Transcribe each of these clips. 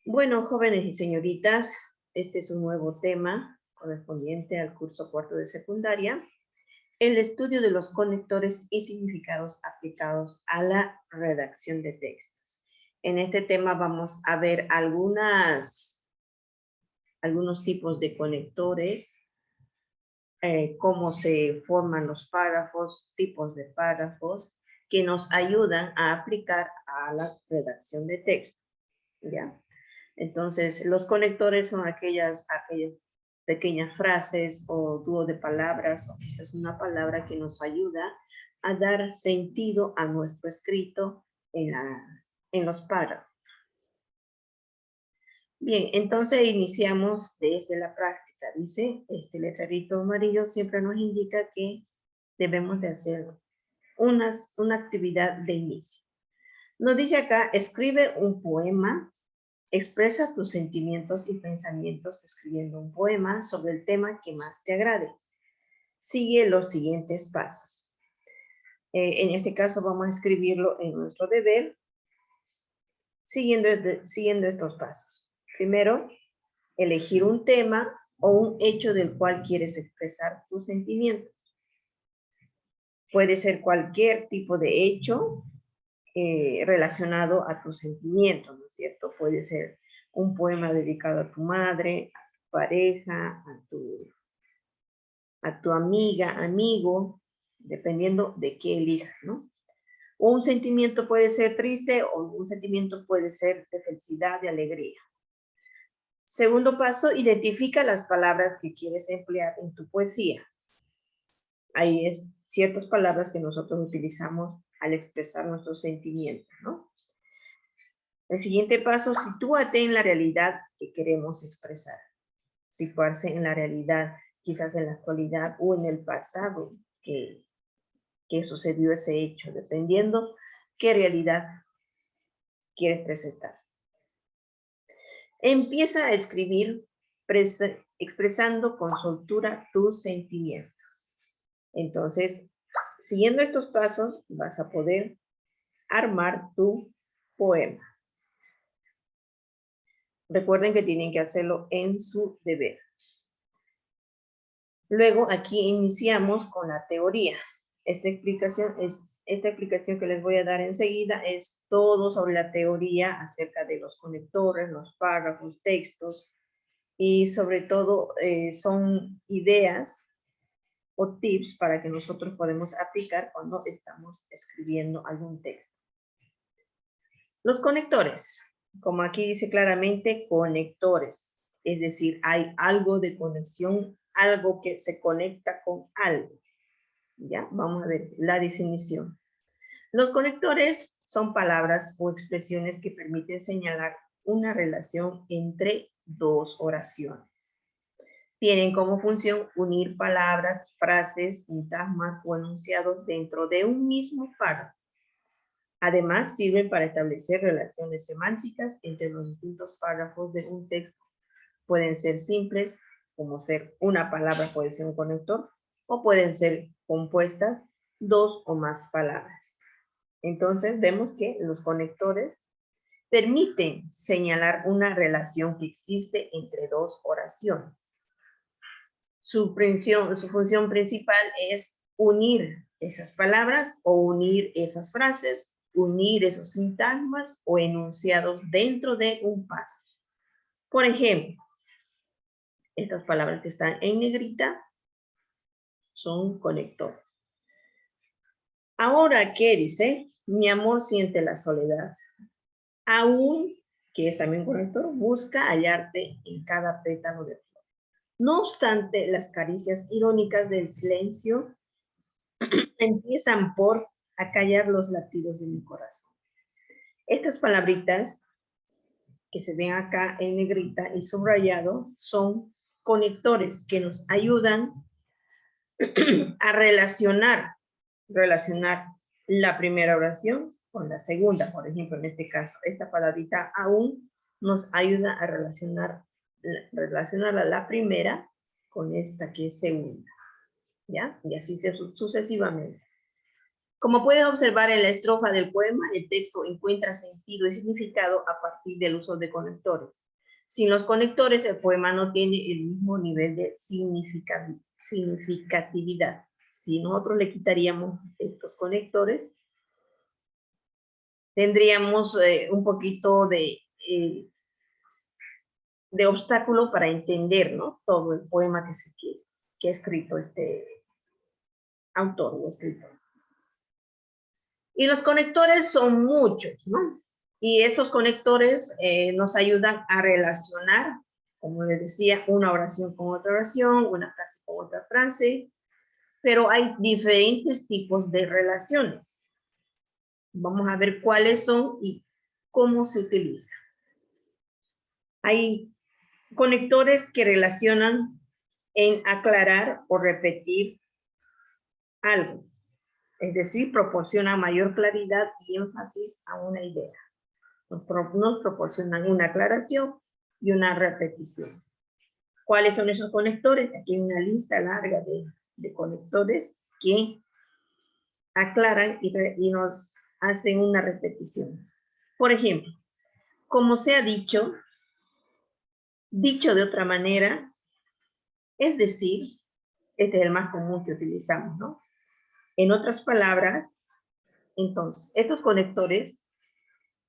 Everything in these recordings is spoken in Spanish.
Bueno, jóvenes y señoritas, este es un nuevo tema correspondiente al curso cuarto de secundaria, el estudio de los conectores y significados aplicados a la redacción de textos. En este tema vamos a ver algunos tipos de conectores, cómo se forman los párrafos, tipos de párrafos, que nos ayudan a aplicar a la redacción de texto, ¿ya? Entonces, los conectores son aquellas pequeñas frases o dúo de palabras o quizás una palabra que nos ayuda a dar sentido a nuestro escrito en los párrafos. Bien, entonces iniciamos desde la práctica. Dice, este letrerito amarillo siempre nos indica que debemos de hacer una actividad de inicio. Nos dice acá, escribe un poema. Expresa tus sentimientos y pensamientos escribiendo un poema sobre el tema que más te agrade. Sigue los siguientes pasos. En este caso vamos a escribirlo en nuestro deber, siguiendo estos pasos. Primero, elegir un tema o un hecho del cual quieres expresar tus sentimientos. Puede ser cualquier tipo de hecho relacionado a tus sentimientos, ¿no es cierto? Puede ser un poema dedicado a tu madre, a tu pareja, a tu amiga, amigo, dependiendo de qué elijas, ¿no? Un sentimiento puede ser triste o un sentimiento puede ser de felicidad, de alegría. Segundo paso, identifica las palabras que quieres emplear en tu poesía. Hay ciertas palabras que nosotros utilizamos al expresar nuestros sentimientos, ¿no? El siguiente paso, sitúate en la realidad que queremos expresar. Situarse en la realidad, quizás en la actualidad o en el pasado que sucedió ese hecho, dependiendo qué realidad quieres presentar. Empieza a escribir expresando con soltura tus sentimientos. Entonces, siguiendo estos pasos, vas a poder armar tu poema. Recuerden que tienen que hacerlo en su deber. Luego, aquí iniciamos con la teoría. Esta explicación que les voy a dar enseguida es todo sobre la teoría acerca de los conectores, los párrafos, textos, y sobre todo son ideas o tips para que nosotros podemos aplicar cuando estamos escribiendo algún texto. Los conectores, como aquí dice claramente, conectores, es decir, hay algo de conexión, algo que se conecta con algo. ¿Ya? Vamos a ver la definición. Los conectores son palabras o expresiones que permiten señalar una relación entre dos oraciones. Tienen como función unir palabras, frases, sintagmas o enunciados dentro de un mismo párrafo. Además, sirven para establecer relaciones semánticas entre los distintos párrafos de un texto. Pueden ser simples, como ser una palabra puede ser un conector, o pueden ser compuestas dos o más palabras. Entonces, vemos que los conectores permiten señalar una relación que existe entre dos oraciones. Su función principal es unir esas palabras o unir esas frases, unir esos sintagmas o enunciados dentro de un párrafo. Por ejemplo, estas palabras que están en negrita son conectores. Ahora, ¿qué dice? Mi amor siente la soledad. Aún, que es también conector, busca hallarte en cada pétalo de flor. No obstante, las caricias irónicas del silencio empiezan por acallar los latidos de mi corazón. Estas palabritas que se ven acá en negrita y subrayado son conectores que nos ayudan a relacionar la primera oración con la segunda. Por ejemplo, en este caso, esta palabrita aún nos ayuda a relacionar a la primera con esta que es segunda, ¿ya? Y así sucesivamente. Como pueden observar en la estrofa del poema, el texto encuentra sentido y significado a partir del uso de conectores. Sin los conectores, el poema no tiene el mismo nivel de significatividad. Si nosotros le quitaríamos estos conectores, tendríamos un poquito de obstáculo para entender, ¿no?, todo el poema que ha escrito este autor o escritor. Y los conectores son muchos, ¿no? Y estos conectores nos ayudan a relacionar, como les decía, una oración con otra oración, una frase con otra frase, pero hay diferentes tipos de relaciones. Vamos a ver cuáles son y cómo se utilizan. Hay conectores que relacionan en aclarar o repetir algo. Es decir, proporciona mayor claridad y énfasis a una idea. Nos proporcionan una aclaración y una repetición. ¿Cuáles son esos conectores? Aquí hay una lista larga de conectores que aclaran y nos hacen una repetición. Por ejemplo, como se ha dicho de otra manera, es decir, este es el más común que utilizamos, ¿no? En otras palabras, entonces, estos conectores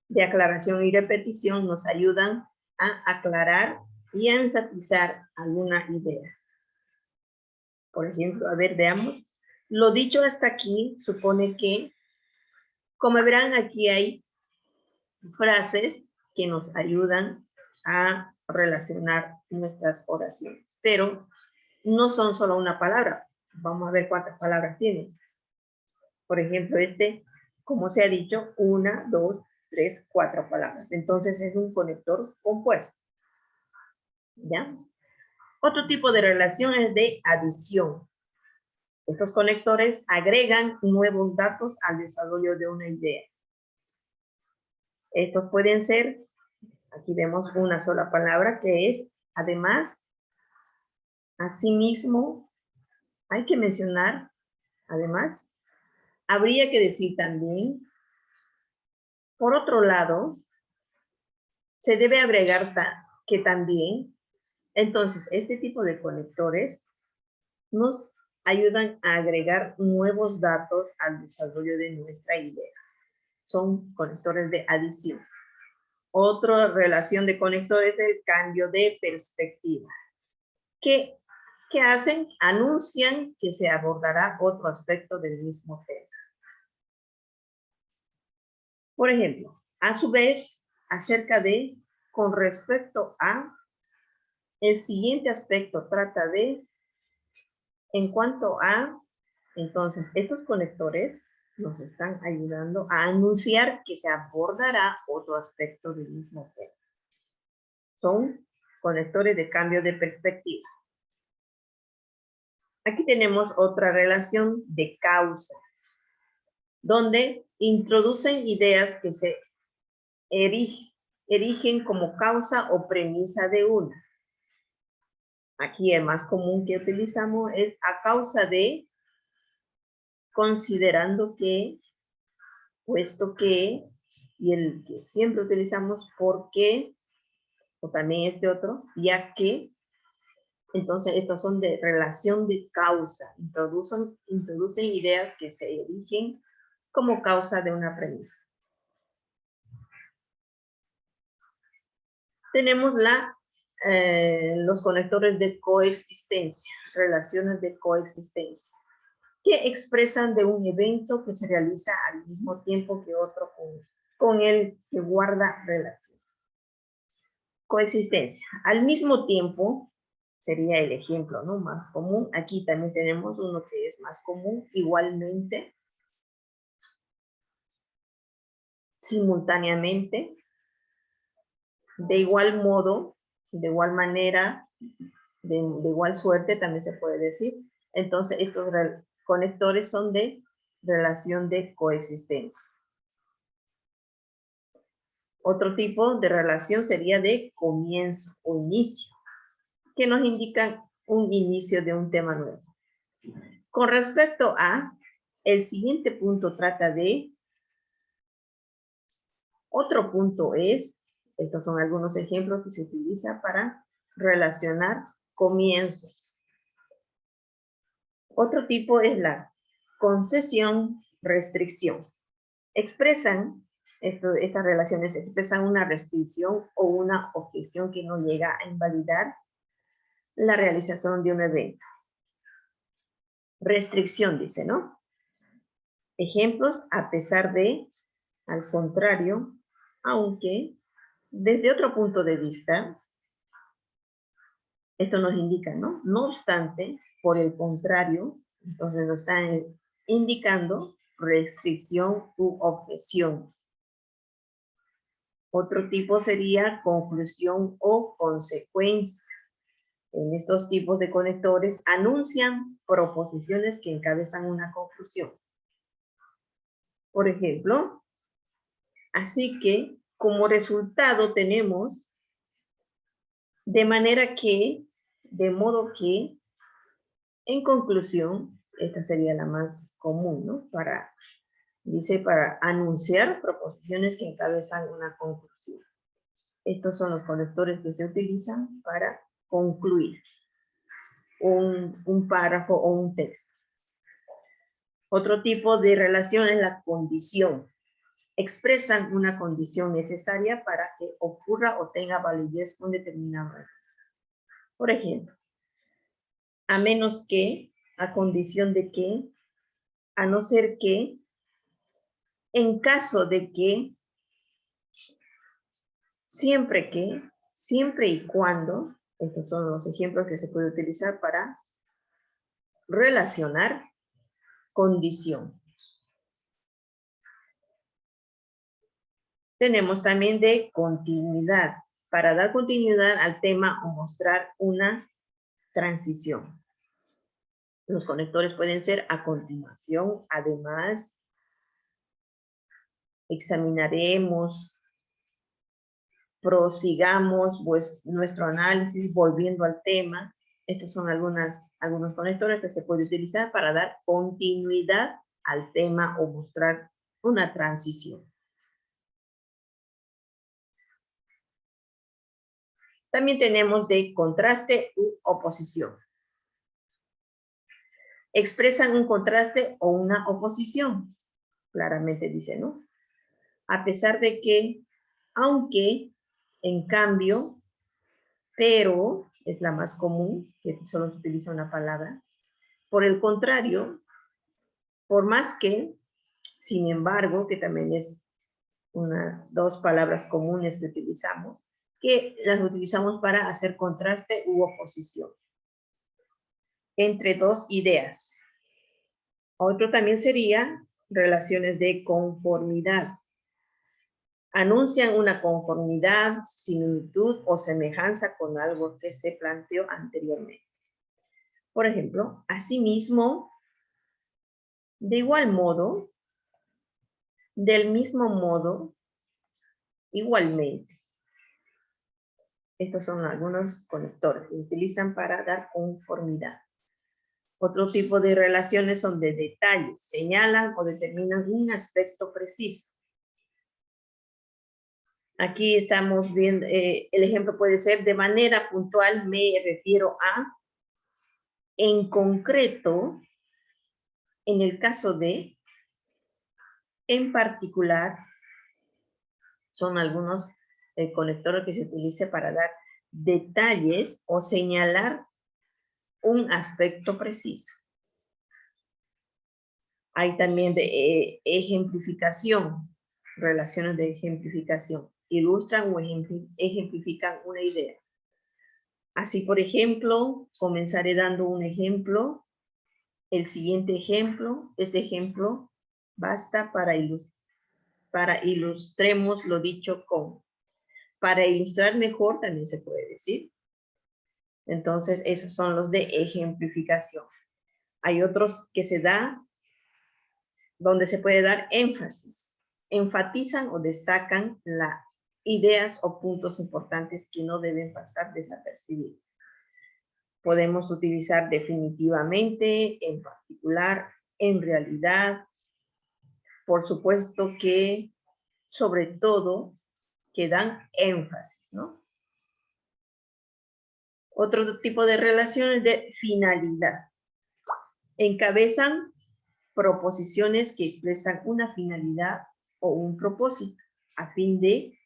de aclaración y repetición nos ayudan a aclarar y a enfatizar alguna idea. Por ejemplo, a ver, veamos. Lo dicho hasta aquí supone que, como verán, aquí hay frases que nos ayudan a relacionar nuestras oraciones, pero no son solo una palabra. Vamos a ver cuántas palabras tienen. Por ejemplo, como se ha dicho, 1, 2, 3, 4 palabras. Entonces es un conector compuesto. ¿Ya? Otro tipo de relación es de adición. Estos conectores agregan nuevos datos al desarrollo de una idea. Estos pueden ser, aquí vemos una sola palabra que es además, asimismo, hay que mencionar, además, habría que decir también, por otro lado, se debe agregar que también. Entonces, este tipo de conectores nos ayudan a agregar nuevos datos al desarrollo de nuestra idea. Son conectores de adición. Otra relación de conectores es el cambio de perspectiva. ¿Qué hacen? Anuncian que se abordará otro aspecto del mismo tema. Por ejemplo, a su vez, con respecto a, el siguiente aspecto trata de, en cuanto a, entonces, estos conectores nos están ayudando a anunciar que se abordará otro aspecto del mismo tema. Son conectores de cambio de perspectiva. Aquí tenemos otra relación de causa, donde introducen ideas que se erigen como causa o premisa de una. Aquí el más común que utilizamos es a causa de, considerando que, puesto que, y el que siempre utilizamos porque, o también este otro, ya que. Entonces, estos son de relación de causa. Introducen ideas que se erigen como causa de una premisa. Tenemos los conectores de coexistencia, relaciones de coexistencia, que expresan de un evento que se realiza al mismo tiempo que otro con el que guarda relación. Coexistencia. Al mismo tiempo, sería el ejemplo, ¿no?, más común. Aquí también tenemos uno que es más común, igualmente, simultáneamente, de igual modo, de igual manera, de igual suerte también se puede decir. Entonces, estos conectores son de relación de coexistencia. Otro tipo de relación sería de comienzo o inicio, que nos indican un inicio de un tema nuevo. Con respecto a, El siguiente punto trata de, otro punto es, estos son algunos ejemplos que se utiliza para relacionar comienzos. Otro tipo es la concesión-restricción. Estas relaciones expresan una restricción o una objeción que no llega a invalidar la realización de un evento. Restricción, dice, ¿no? Ejemplos, a pesar de, al contrario, aunque, desde otro punto de vista, esto nos indica, ¿no? No obstante, por el contrario, entonces nos está indicando restricción u objeción. Otro tipo sería conclusión o consecuencia. En estos tipos de conectores anuncian proposiciones que encabezan una conclusión. Por ejemplo, así que como resultado tenemos de modo que, en conclusión, esta sería la más común, ¿no? Dice para anunciar proposiciones que encabezan una conclusión. Estos son los conectores que se utilizan para concluir un párrafo o un texto. Otro tipo de relación es la condición. Expresan una condición necesaria para que ocurra o tenga validez un determinado evento. Por ejemplo, a menos que, a condición de que, a no ser que, en caso de que, siempre y cuando. Estos son los ejemplos que se puede utilizar para relacionar condición. Tenemos también de continuidad, para dar continuidad al tema o mostrar una transición. Los conectores pueden ser a continuación, además, examinaremos, prosigamos pues, nuestro análisis volviendo al tema. Estos son algunos conectores que se puede utilizar para dar continuidad al tema o mostrar una transición. También tenemos de contraste u oposición. Expresan un contraste o una oposición. Claramente dice, ¿no? A pesar de que, aunque, en cambio, pero, es la más común, que solo se utiliza una palabra. Por el contrario, por más que, sin embargo, que también es dos palabras comunes que utilizamos, que las utilizamos para hacer contraste u oposición entre dos ideas. Otro también sería relaciones de conformidad. Anuncian una conformidad, similitud o semejanza con algo que se planteó anteriormente. Por ejemplo, asimismo, de igual modo, del mismo modo, igualmente. Estos son algunos conectores que se utilizan para dar conformidad. Otro tipo de relaciones son de detalles, señalan o determinan un aspecto preciso. Aquí estamos viendo, el ejemplo puede ser, de manera puntual me refiero a, en concreto, en el caso de, en particular, son algunos conectores que se utiliza para dar detalles o señalar un aspecto preciso. Hay también de ejemplificación, relaciones de ejemplificación. Ilustran o ejemplifican una idea. Así, por ejemplo, comenzaré dando un ejemplo. El siguiente ejemplo, este ejemplo, basta para ilustremos lo dicho con. Para ilustrar mejor también se puede decir. Entonces, esos son los de ejemplificación. Hay otros que se da donde se puede dar énfasis. Enfatizan o destacan las ideas o puntos importantes que no deben pasar desapercibidos. Podemos utilizar definitivamente, en particular, en realidad, por supuesto que, sobre todo, que dan énfasis, ¿no? Otro tipo de relaciones de finalidad. Encabezan proposiciones que expresan una finalidad o un propósito, a fin de,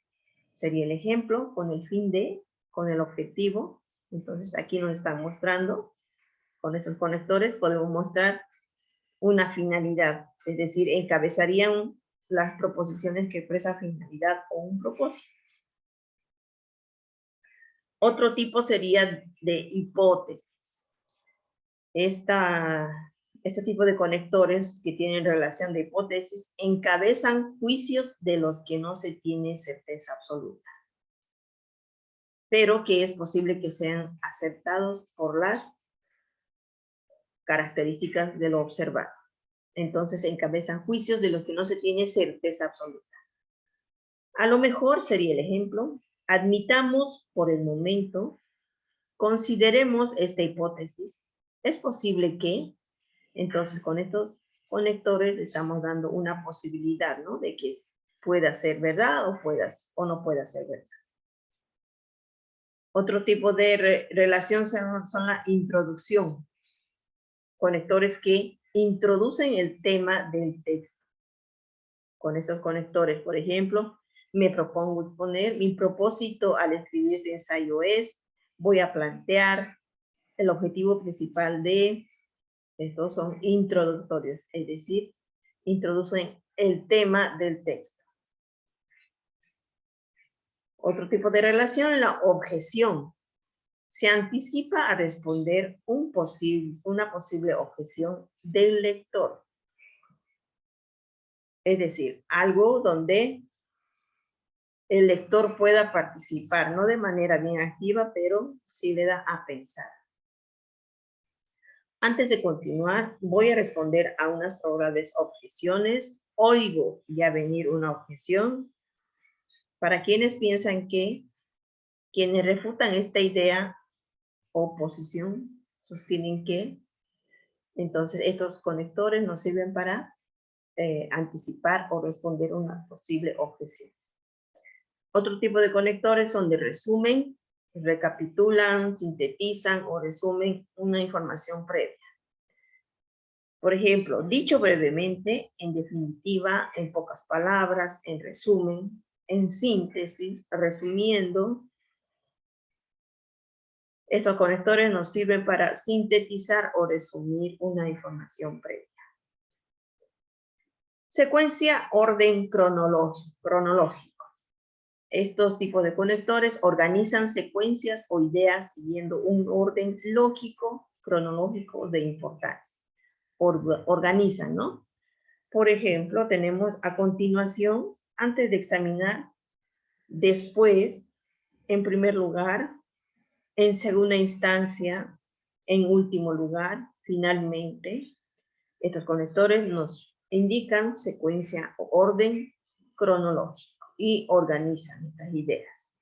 sería el ejemplo, con el fin de, con el objetivo. Entonces aquí nos están mostrando, con estos conectores podemos mostrar una finalidad, es decir, encabezarían las proposiciones que expresan finalidad o un propósito. Otro tipo sería de hipótesis. Este tipo de conectores que tienen relación de hipótesis encabezan juicios de los que no se tiene certeza absoluta, pero que es posible que sean aceptados por las características de lo observado. Entonces encabezan juicios de los que no se tiene certeza absoluta. A lo mejor sería el ejemplo, admitamos por el momento, consideremos esta hipótesis. Es posible que, entonces con estos conectores estamos dando una posibilidad, ¿no? De que pueda ser verdad o no pueda ser verdad. Otro tipo de relación son la introducción. Conectores que introducen el tema del texto. Con esos conectores, por ejemplo, me propongo exponer, mi propósito al escribir este ensayo es, voy a plantear el objetivo principal de, estos son introductorios, es decir, introducen el tema del texto. Otro tipo de relación, la objeción. Se anticipa a responder una posible objeción del lector. Es decir, algo donde el lector pueda participar, no de manera bien activa, pero sí le da a pensar. Antes de continuar, voy a responder a unas probables objeciones. Oigo ya venir una objeción. Para quienes piensan que quienes refutan esta idea o posición sostienen que, entonces estos conectores nos sirven para anticipar o responder una posible objeción. Otro tipo de conectores son de resumen, recapitulan, sintetizan o resumen una información previa. Por ejemplo, dicho brevemente, en definitiva, en pocas palabras, en resumen, en síntesis, resumiendo. Esos conectores nos sirven para sintetizar o resumir una información previa. Secuencia, orden cronológico. Estos tipos de conectores organizan secuencias o ideas siguiendo un orden lógico, cronológico de importancia. Organizan, ¿no? Por ejemplo, tenemos a continuación, antes de examinar, después, en primer lugar, en segunda instancia, en último lugar, finalmente. Estos conectores nos indican secuencia o orden cronológico y organizan estas ideas.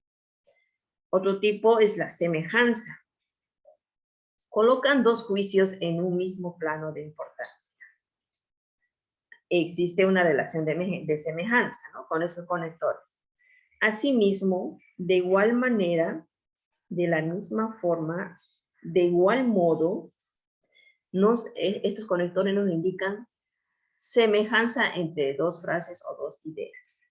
Otro tipo es la semejanza. Colocan dos juicios en un mismo plano de importancia. Existe una relación de semejanza, ¿no? Con esos conectores. Asimismo, de igual manera, de la misma forma, de igual modo, estos conectores nos indican semejanza entre dos frases o dos ideas.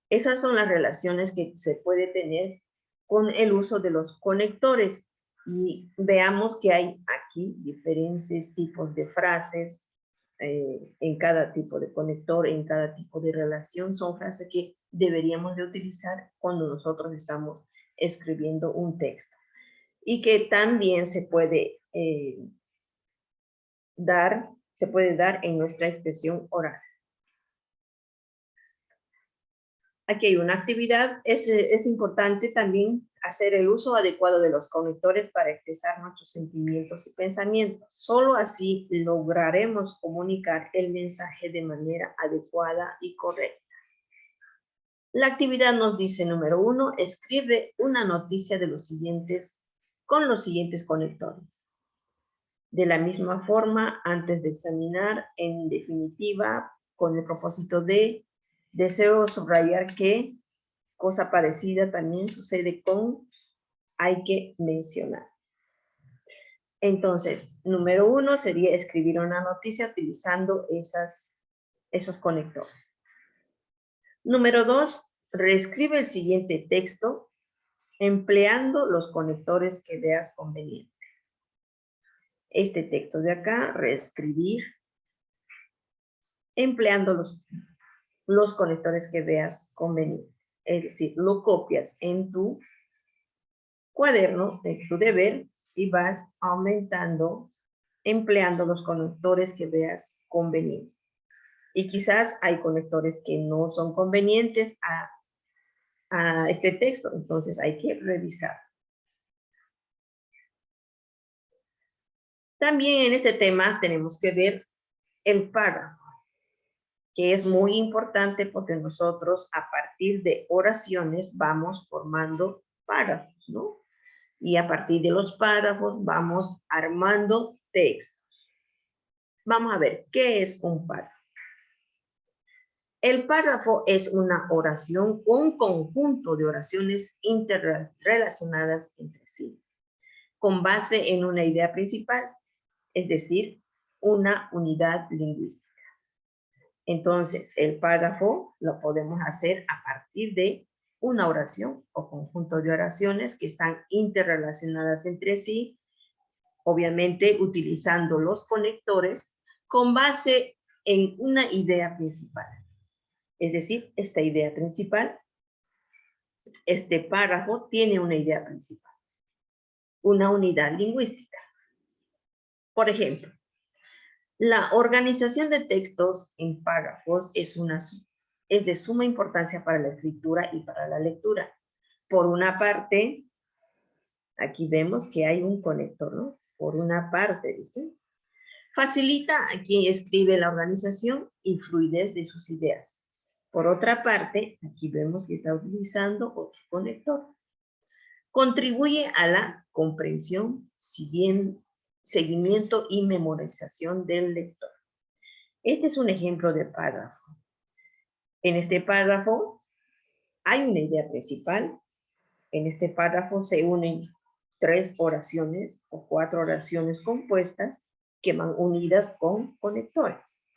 Esas son las relaciones que se puede tener con el uso de los conectores. Y veamos que hay aquí diferentes tipos de frases en cada tipo de conector, en cada tipo de relación. Son frases que deberíamos de utilizar cuando nosotros estamos escribiendo un texto. Y que también se puede dar en nuestra expresión oral. Aquí hay una actividad, es importante también hacer el uso adecuado de los conectores para expresar nuestros sentimientos y pensamientos. Solo así lograremos comunicar el mensaje de manera adecuada y correcta. La actividad nos dice, número 1, escribe una noticia con los siguientes conectores. De la misma forma, antes de examinar, en definitiva, con el propósito de, deseo subrayar que cosa parecida también sucede con hay que mencionar. Entonces, número 1 sería escribir una noticia utilizando esos conectores. Número 2, reescribe el siguiente texto empleando los conectores que veas conveniente. Este texto de acá, reescribir, empleando los conectores que veas conveniente. Es decir, lo copias en tu cuaderno, en tu deber, y vas aumentando, empleando los conectores que veas convenientes. Y quizás hay conectores que no son convenientes a este texto, entonces hay que revisar. También en este tema tenemos que ver el párrafo, que es muy importante porque nosotros a partir de oraciones vamos formando párrafos, ¿no? Y a partir de los párrafos vamos armando textos. Vamos a ver, ¿qué es un párrafo? El párrafo es una oración, un conjunto de oraciones interrelacionadas entre sí, con base en una idea principal, es decir, una unidad lingüística. Entonces, el párrafo lo podemos hacer a partir de una oración o conjunto de oraciones que están interrelacionadas entre sí, obviamente utilizando los conectores con base en una idea principal. Es decir, esta idea principal, este párrafo tiene una idea principal, una unidad lingüística. Por ejemplo, la organización de textos en párrafos es de suma importancia para la escritura y para la lectura. Por una parte, aquí vemos que hay un conector, ¿no? Por una parte, dice. Facilita a quien escribe la organización y fluidez de sus ideas. Por otra parte, aquí vemos que está utilizando otro conector. Contribuye a la comprensión, seguimiento y memorización del lector. Este es un ejemplo de párrafo. En este párrafo hay una idea principal. En este párrafo se unen 3 oraciones o 4 oraciones compuestas que van unidas con conectores.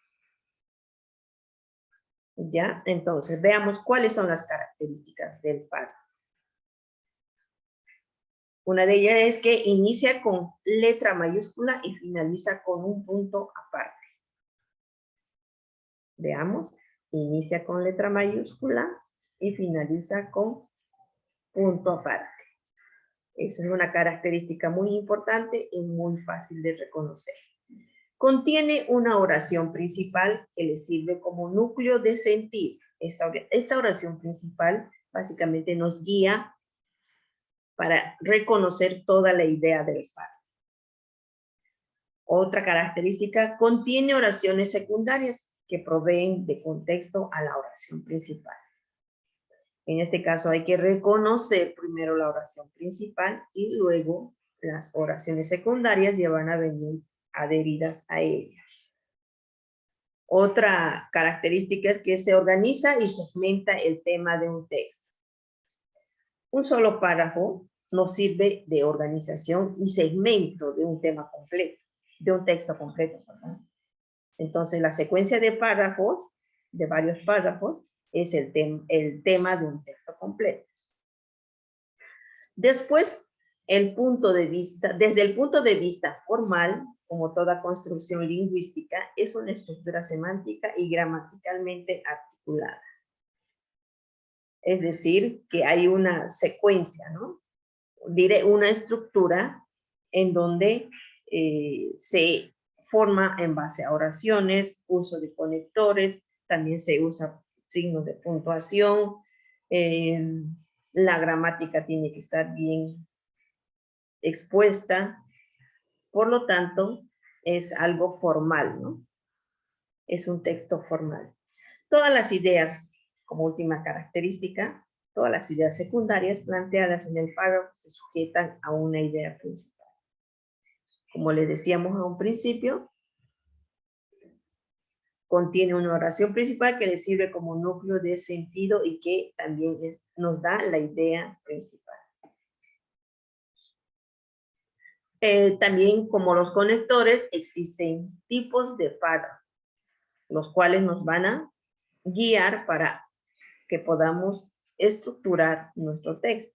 ¿Ya? Entonces, veamos cuáles son las características del párrafo. Una de ellas es que inicia con letra mayúscula y finaliza con un punto aparte. Veamos, inicia con letra mayúscula y finaliza con punto aparte. Esa es una característica muy importante y muy fácil de reconocer. Contiene una oración principal que le sirve como núcleo de sentido. Esta oración principal básicamente nos guía para reconocer toda la idea del párrafo. Otra característica, contiene oraciones secundarias que proveen de contexto a la oración principal. En este caso hay que reconocer primero la oración principal y luego las oraciones secundarias ya van a venir adheridas a ella. Otra característica es que se organiza y segmenta el tema de un texto. Un solo párrafo nos sirve de organización y segmento de un tema completo, de un texto completo, perdón. Entonces, la secuencia de párrafos, de varios párrafos, es el tema de un texto completo. Después, desde el punto de vista formal, como toda construcción lingüística, es una estructura semántica y gramaticalmente articulada. Es decir, que hay una secuencia, ¿no? Diré una estructura en donde se forma en base a oraciones, uso de conectores, también se usa signos de puntuación, la gramática tiene que estar bien expuesta, por lo tanto, es algo formal, ¿no? Es un texto formal. Todas las ideas, como última característica, todas las ideas secundarias planteadas en el párrafo se sujetan a una idea principal. como les decíamos a un principio, contiene una oración principal que le sirve como núcleo de sentido y que también nos da la idea principal. También, como los conectores, existen tipos de párrafos, los cuales nos van a guiar para que podamos estructurar nuestro texto.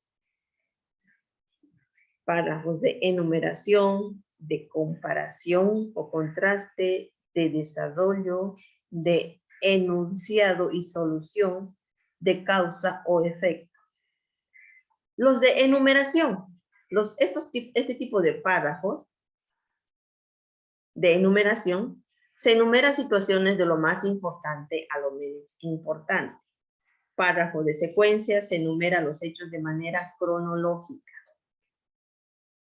Párrafos de enumeración, de comparación o contraste, de desarrollo, de enunciado y solución, de causa o efecto. Los de enumeración, este tipo de párrafos de enumeración, se enumeran situaciones de lo más importante a lo menos importante. Párrafo de secuencia, se enumeran los hechos de manera cronológica.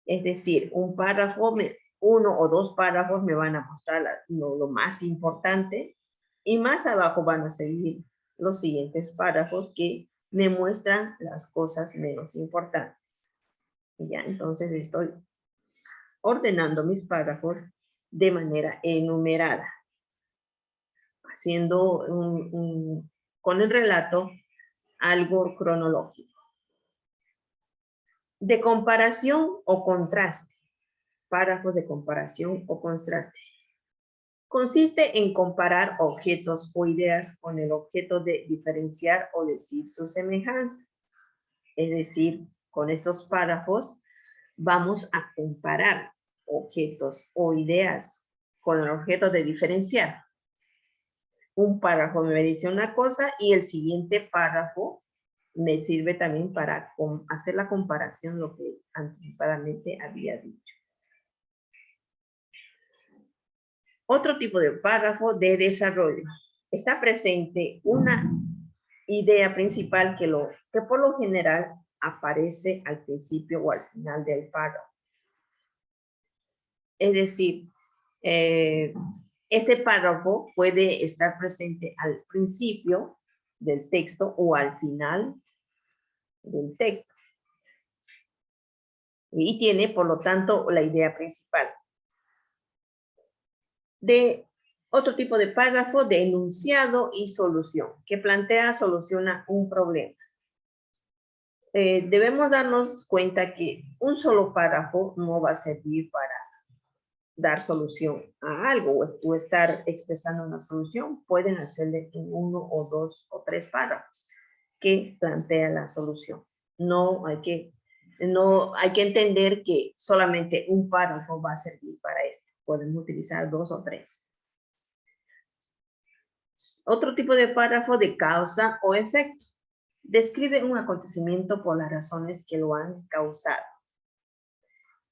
Es decir, un párrafo, uno o dos párrafos me van a mostrar lo más importante y más abajo van a seguir los siguientes párrafos que me muestran las cosas menos importantes. Ya, entonces estoy ordenando mis párrafos de manera enumerada, haciendo con el relato algo cronológico. De comparación o contraste. Párrafos de comparación o contraste. Consiste en comparar objetos o ideas con el objeto de diferenciar o decir su semejanza. Es decir, con estos párrafos vamos a comparar objetos o ideas con el objeto de diferenciar. Un párrafo me dice una cosa y el siguiente párrafo me sirve también para hacer la comparación lo que anticipadamente había dicho. Otro tipo de párrafo de desarrollo. Está presente una idea principal que por lo general aparece al principio o al final del párrafo. Es decir, este párrafo puede estar presente al principio del texto o al final del texto. Y tiene, por lo tanto, la idea principal. De otro tipo de párrafo de enunciado y solución, que soluciona un problema. Debemos darnos cuenta que un solo párrafo no va a servir para dar solución a algo o estar expresando una solución. Pueden hacerle en uno o dos o tres párrafos que plantea la solución. No hay que entender que solamente un párrafo va a servir para esto. Podemos utilizar dos o tres. Otro tipo de párrafo de causa o efecto. Describe un acontecimiento por las razones que lo han causado.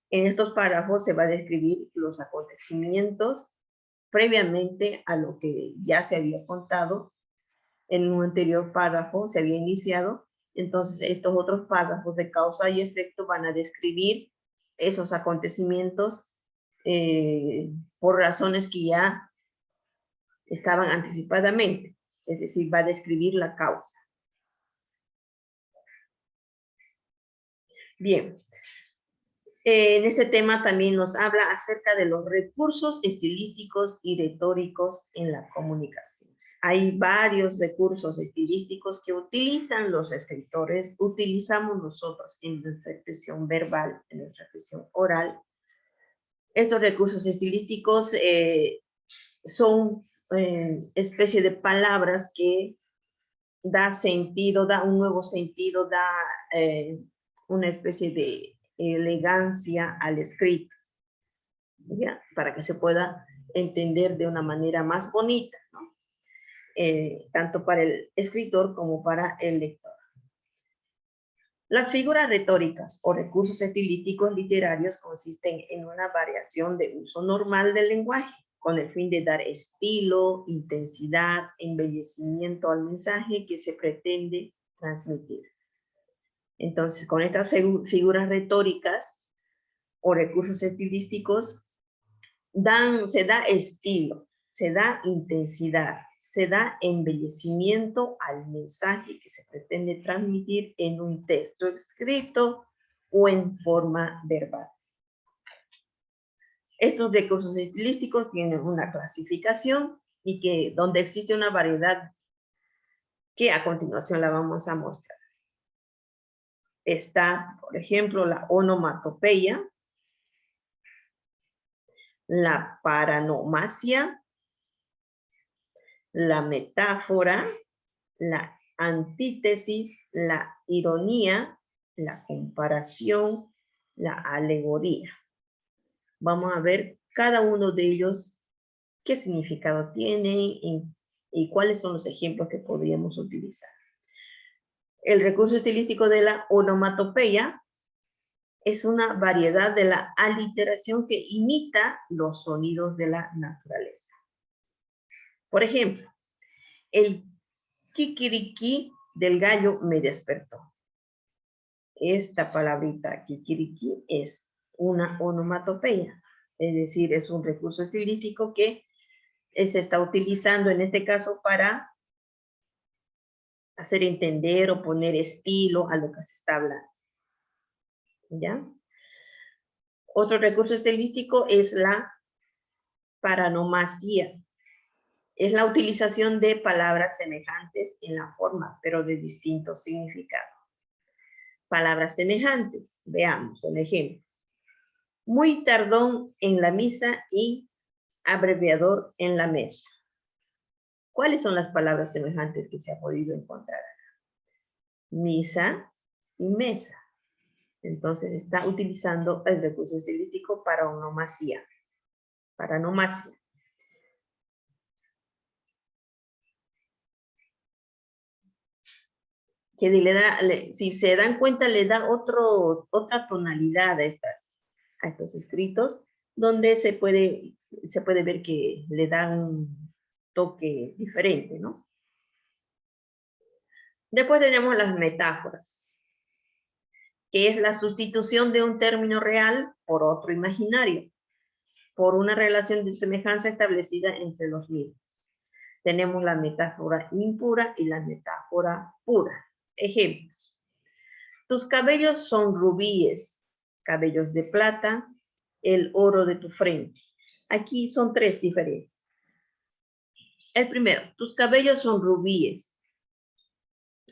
En estos párrafos se va a describir los acontecimientos previamente a lo que ya se había contado. En un anterior párrafo se había iniciado. Entonces, estos otros párrafos de causa y efecto van a describir esos acontecimientos por razones que ya estaban anticipadamente. Es decir, va a describir la causa. Bien. En este tema también nos habla acerca de los recursos estilísticos y retóricos en la comunicación. Hay varios recursos estilísticos que utilizan los escritores, utilizamos nosotros en nuestra expresión verbal, en nuestra expresión oral. Estos recursos estilísticos son especie de palabras que da sentido, da un nuevo sentido, da una especie de elegancia al escrito, ¿ya? Para que se pueda entender de una manera más bonita, ¿no? Tanto para el escritor como para el lector. Las figuras retóricas o recursos estilísticos literarios consisten en una variación de uso normal del lenguaje, con el fin de dar estilo, intensidad, embellecimiento al mensaje que se pretende transmitir. Entonces, con estas figuras retóricas o recursos estilísticos, se da estilo, se da intensidad, se da embellecimiento al mensaje que se pretende transmitir en un texto escrito o en forma verbal. Estos recursos estilísticos tienen una clasificación y que donde existe una variedad que a continuación la vamos a mostrar. Está, por ejemplo, la onomatopeya, la paranomasia, la metáfora, la antítesis, la ironía, la comparación, la alegoría. Vamos a ver cada uno de ellos, qué significado tienen y cuáles son los ejemplos que podríamos utilizar. El recurso estilístico de la onomatopeya es una variedad de la aliteración que imita los sonidos de la naturaleza. Por ejemplo, el kikiriki del gallo me despertó. Esta palabrita kikiriki es una onomatopeya, es decir, es un recurso estilístico que se está utilizando en este caso para hacer entender o poner estilo a lo que se está hablando. ¿Ya? Otro recurso estilístico es la paranomasia. Es la utilización de palabras semejantes en la forma, pero de distinto significado. Palabras semejantes. Veamos un ejemplo. Muy tardón en la misa y abreviador en la mesa. ¿Cuáles son las palabras semejantes que se ha podido encontrar? Misa y mesa. Entonces está utilizando el recurso estilístico paranomasia. Paranomasia. Que si se dan cuenta, le da otra tonalidad a estos escritos, donde se puede ver que le dan un toque diferente, ¿no? Después tenemos las metáforas, que es la sustitución de un término real por otro imaginario, por una relación de semejanza establecida entre los mismos. Tenemos la metáfora impura y la metáfora pura. Ejemplos. Tus cabellos son rubíes, cabellos de plata, el oro de tu frente. Aquí son tres diferentes. El primero, tus cabellos son rubíes.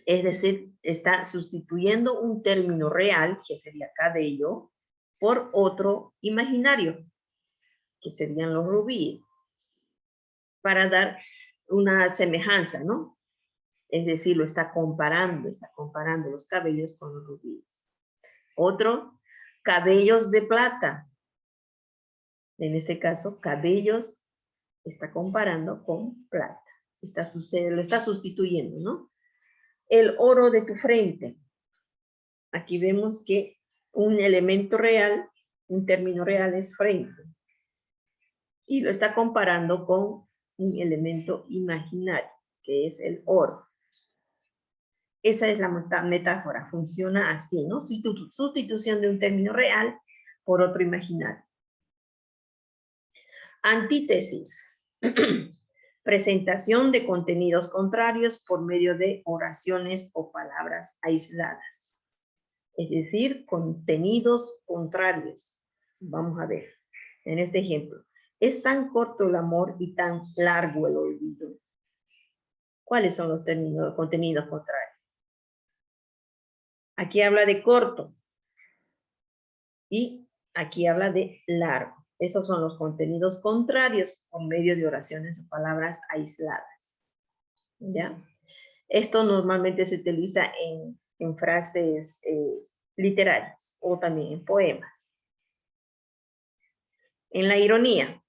Es decir, está sustituyendo un término real, que sería cabello, por otro imaginario, que serían los rubíes, para dar una semejanza, ¿no? Es decir, está comparando los cabellos con los rubíes. Otro, cabellos de plata. En este caso, cabellos está comparando con plata. Lo está sustituyendo, ¿no? El oro de tu frente. Aquí vemos que un elemento real, un término real es frente. Y lo está comparando con un elemento imaginario, que es el oro. Esa es la metáfora, funciona así, ¿no? Sustitución de un término real por otro imaginario. Antítesis. Presentación de contenidos contrarios por medio de oraciones o palabras aisladas. Es decir, contenidos contrarios. Vamos a ver, en este ejemplo. Es tan corto el amor y tan largo el olvido. ¿Cuáles son los contenidos contrarios? Aquí habla de corto y aquí habla de largo. Esos son los contenidos contrarios por medio de oraciones o palabras aisladas. ¿Ya? Esto normalmente se utiliza en frases literarias o también en poemas. En la ironía,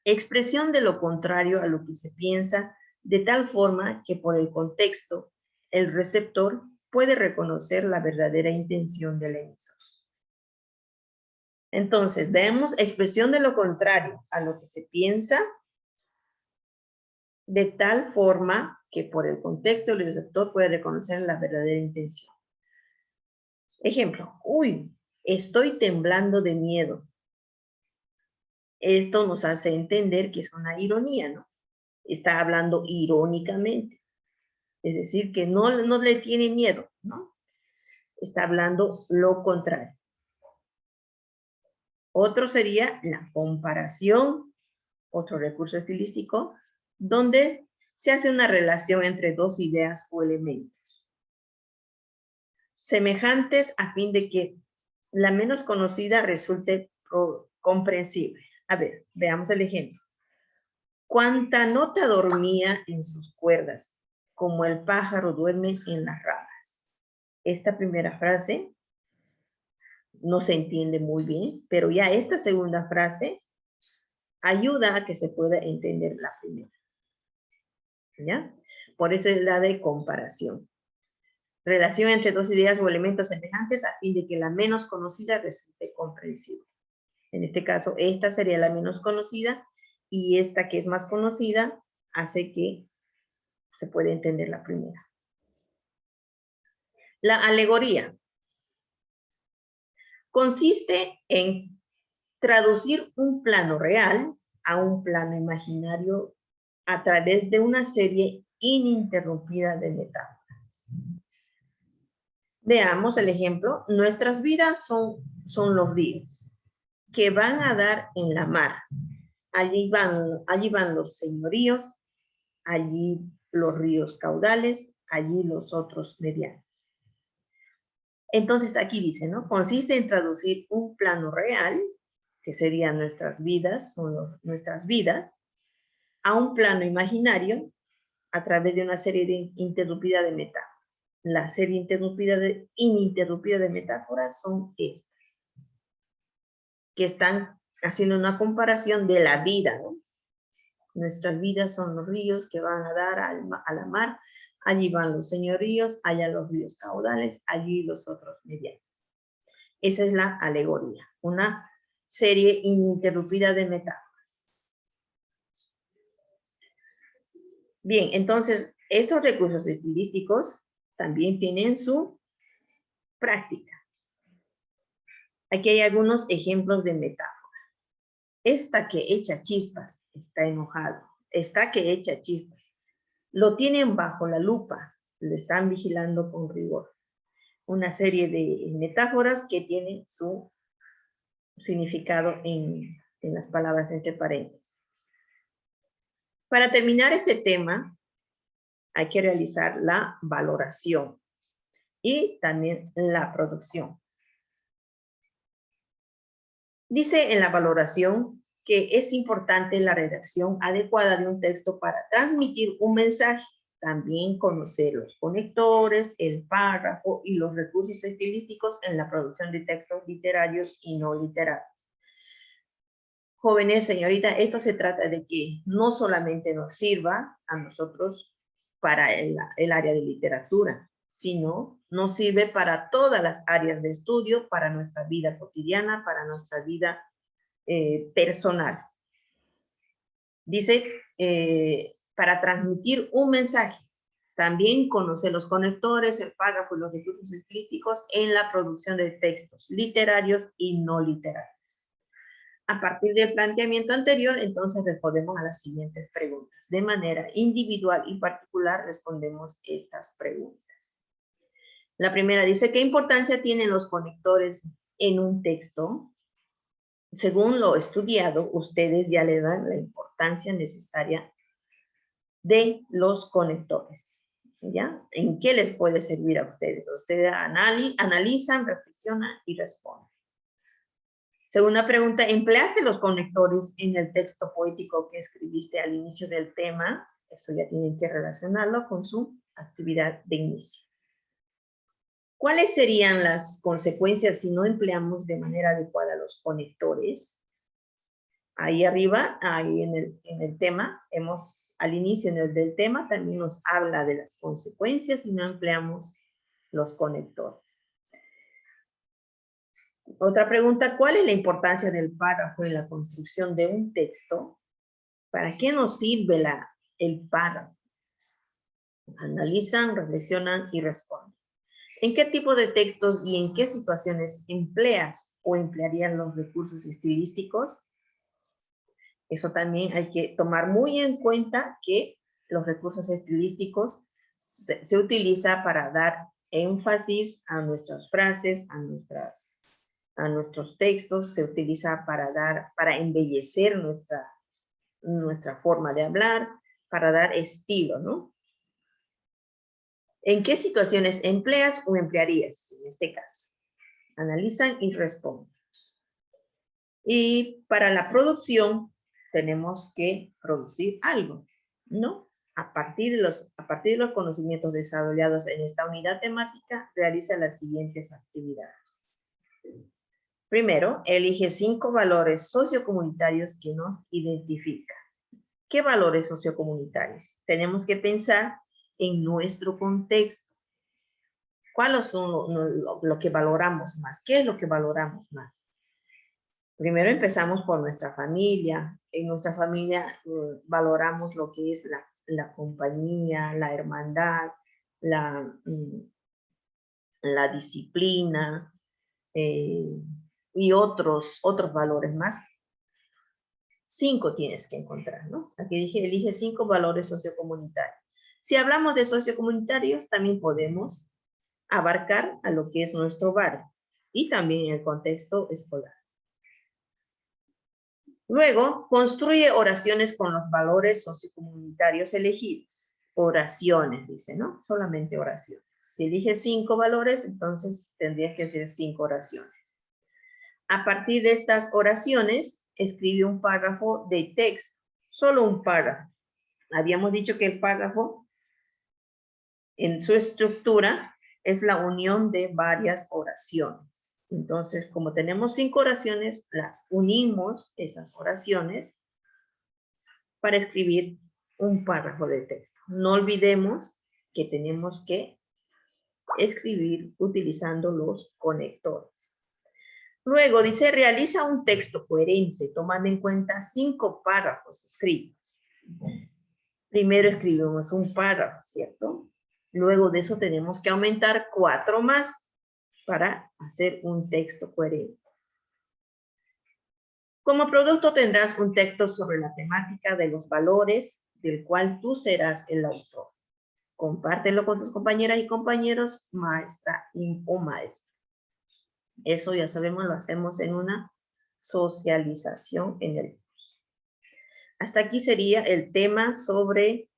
expresión de lo contrario a lo que se piensa de tal forma que por el contexto el receptor puede reconocer la verdadera intención del emisor. Entonces, vemos expresión de lo contrario a lo que se piensa de tal forma que por el contexto el receptor puede reconocer la verdadera intención. Ejemplo, uy, estoy temblando de miedo. Esto nos hace entender que es una ironía, ¿no? Está hablando irónicamente. Es decir, que no le tiene miedo, ¿no? Está hablando lo contrario. Otro sería la comparación, otro recurso estilístico, donde se hace una relación entre dos ideas o elementos semejantes a fin de que la menos conocida resulte comprensible. A ver, veamos el ejemplo. Cuánta nota dormía en sus cuerdas, como el pájaro duerme en las ramas. Esta primera frase no se entiende muy bien, pero ya esta segunda frase ayuda a que se pueda entender la primera. ¿Ya? Por eso es la de comparación. Relación entre dos ideas o elementos semejantes a fin de que la menos conocida resulte comprensible. En este caso, esta sería la menos conocida y esta que es más conocida hace que se pueda entender la primera. La alegoría consiste en traducir un plano real a un plano imaginario a través de una serie ininterrumpida de metáforas. Veamos el ejemplo. Nuestras vidas son los ríos que van a dar en la mar. Allí van los señoríos, allí los ríos caudales, allí los otros medianos. Entonces aquí dice, ¿no? Consiste en traducir un plano real, que serían nuestras vidas, nuestras vidas, a un plano imaginario a través de una serie ininterrumpida de metáforas. La serie ininterrumpida de metáforas son estas, que están haciendo una comparación de la vida, ¿no? Nuestras vidas son los ríos que van a dar a la mar, allí van los señoríos, allá los ríos caudales, allí los otros medianos. Esa es la alegoría, una serie ininterrumpida de metáforas. Bien, entonces, estos recursos estilísticos también tienen su práctica. Aquí hay algunos ejemplos de metáforas. Esta que echa chispas está enojado. Esta que echa chispas. Lo tienen bajo la lupa. Lo están vigilando con rigor. Una serie de metáforas que tienen su significado en las palabras entre paréntesis. Para terminar este tema, hay que realizar la valoración y también la producción. Dice en la valoración que es importante la redacción adecuada de un texto para transmitir un mensaje. También conocer los conectores, el párrafo y los recursos estilísticos en la producción de textos literarios y no literarios. Jóvenes, señoritas, esto se trata de que no solamente nos sirva a nosotros para el área de literatura, sino nos sirve para todas las áreas de estudio, para nuestra vida cotidiana, para nuestra vida personal. Dice, para transmitir un mensaje, también conocer los conectores, el párrafo y los recursos estilísticos en la producción de textos literarios y no literarios. A partir del planteamiento anterior, entonces respondemos a las siguientes preguntas. De manera individual y particular respondemos estas preguntas. La primera dice, ¿qué importancia tienen los conectores en un texto? Según lo estudiado, ustedes ya le dan la importancia necesaria de los conectores. ¿Ya? ¿En qué les puede servir a ustedes? Ustedes analizan, reflexionan y responden. Segunda pregunta, ¿empleaste los conectores en el texto poético que escribiste al inicio del tema? Eso ya tienen que relacionarlo con su actividad de inicio. ¿Cuáles serían las consecuencias si no empleamos de manera adecuada los conectores? Ahí arriba, ahí en el tema, al inicio del tema también nos habla de las consecuencias si no empleamos los conectores. Otra pregunta, ¿cuál es la importancia del párrafo en la construcción de un texto? ¿Para qué nos sirve el párrafo? Analizan, reflexionan y responden. ¿En qué tipo de textos y en qué situaciones empleas o emplearían los recursos estilísticos? Eso también hay que tomar muy en cuenta que los recursos estilísticos se utiliza para dar énfasis a nuestras frases, a nuestras a nuestros textos, se utiliza para embellecer nuestra forma de hablar, para dar estilo, ¿no? ¿En qué situaciones empleas o emplearías en este caso? Analizan y responden. Y para la producción tenemos que producir algo, ¿no? A partir de los conocimientos desarrollados en esta unidad temática, realiza las siguientes actividades. Primero, elige 5 valores sociocomunitarios que nos identifican. ¿Qué valores sociocomunitarios? Tenemos que pensar en nuestro contexto. ¿Cuáles son lo que valoramos más? ¿Qué es lo que valoramos más? Primero empezamos por nuestra familia. En nuestra familia valoramos lo que es la compañía, la hermandad, la disciplina y otros valores más. 5 tienes que encontrar, ¿no? Aquí dije, elige 5 valores sociocomunitarios. Si hablamos de sociocomunitarios, también podemos abarcar a lo que es nuestro barrio y también el contexto escolar. Luego, construye oraciones con los valores sociocomunitarios elegidos. Oraciones, dice, ¿no? Solamente oraciones. Si eliges 5 valores, entonces tendrías que hacer 5 oraciones. A partir de estas oraciones, escribe un párrafo de texto. Solo un párrafo. Habíamos dicho que el párrafo, en su estructura, es la unión de varias oraciones. Entonces, como tenemos 5 oraciones, las unimos, esas oraciones, para escribir un párrafo de texto. No olvidemos que tenemos que escribir utilizando los conectores. Luego dice, realiza un texto coherente, tomando en cuenta 5 párrafos escritos. Primero escribimos un párrafo, ¿cierto? Luego de eso tenemos que aumentar 4 más para hacer un texto coherente. Como producto tendrás un texto sobre la temática de los valores del cual tú serás el autor. Compártelo con tus compañeras y compañeros, maestra o maestro. Eso ya sabemos, lo hacemos en una socialización en el curso. Hasta aquí sería el tema sobre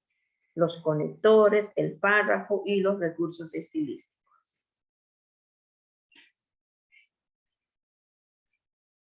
los conectores, el párrafo y los recursos estilísticos.